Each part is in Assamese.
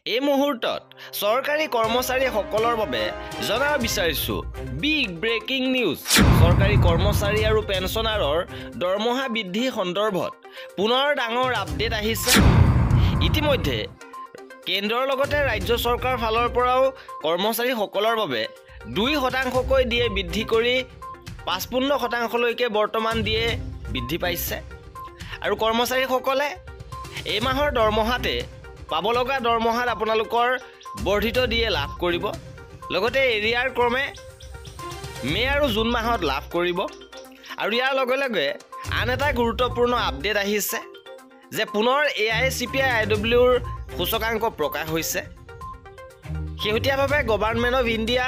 এই মুহূৰ্তত চৰকাৰী কৰ্মচাৰীসকলৰ বাবে জনাব বিচাৰিছো বিগ ব্ৰেকিং নিউজ। চৰকাৰী কৰ্মচাৰী আৰু পেঞ্চনাৰৰ দৰমহা বৃদ্ধি সন্দৰ্ভত পুনৰ ডাঙৰ আপডেট আহিছে। ইতিমধ্যে কেন্দ্ৰৰ লগতে ৰাজ্য চৰকাৰৰ ফালৰ পৰাও কৰ্মচাৰীসকলৰ বাবে 2% দিয়ে বৃদ্ধি কৰি 55%লৈকে বৰ্তমান দিয়ে বৃদ্ধি পাইছে। আৰু কৰ্মচাৰীসকলে এই মাহৰ দৰমহাতে পাব লগা দৰমহাত আপোনালোকৰ বৰ্ধিত দিয়ে লাভ কৰিব। লগতে এৰিয়াৰ ক্ৰমে মে আৰু জুন মাহত লাভ কৰিব। আৰু ইয়াৰ লগে লগে আন এটা গুৰুত্বপূৰ্ণ আপডেট আহিছে যে পুনৰ AICPI-IWৰ সূচকাংক প্ৰকাশ হৈছে। শেহতীয়াভাৱে government of India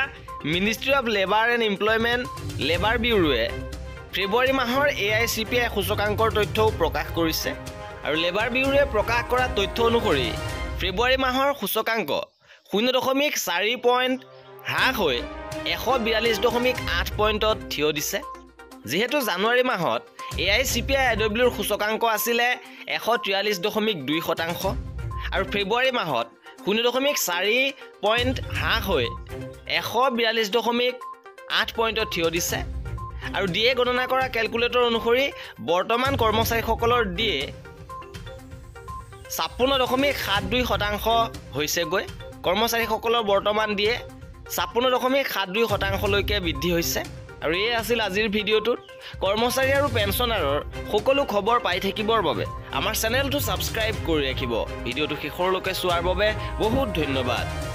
ministry of labour and employment labour ব্যুৰোৱে ফেব্ৰুৱাৰী মাহৰ AICPI সূচকাংকৰ তথ্যও প্ৰকাশ কৰিছে। আৰু লেবাৰ ব্যুৰোৱে প্ৰকাশ কৰা তথ্য অনুসৰি ফেব্ৰুৱাৰী মাহৰ সূচকাংক 0.4 পইণ্ট হ্ৰাস হৈ 142.8 পইণ্টত থিয় দিছে। যিহেতু জানুৱাৰী মাহত AICPI-IWৰ সূচকাংক আছিলে 143.2% আৰু ফেব্ৰুৱাৰী মাহত 0.4 পইণ্ট হ্ৰাস হৈ 142.8 পইণ্টত থিয় দিছে। আৰু দিয়ে গণনা কৰা কেলকুলেটৰ অনুসৰি বৰ্তমান কৰ্মচাৰীসকলৰ দিয়ে 56.72% হৈছেগৈ। কৰ্মচাৰীসকলৰ বৰ্তমান দিয়ে 56.72%লৈকে বৃদ্ধি হৈছে। আৰু এই আছিল আজিৰ ভিডিঅ'টোত। কৰ্মচাৰী আৰু পেঞ্চনাৰৰ সকলো খবৰ পাই থাকিবৰ বাবে আমাৰ চেনেলটো ছাবস্ক্ৰাইব কৰি ৰাখিব। ভিডিঅ'টো শেষৰলৈকে চোৱাৰ বাবে বহুত ধন্যবাদ।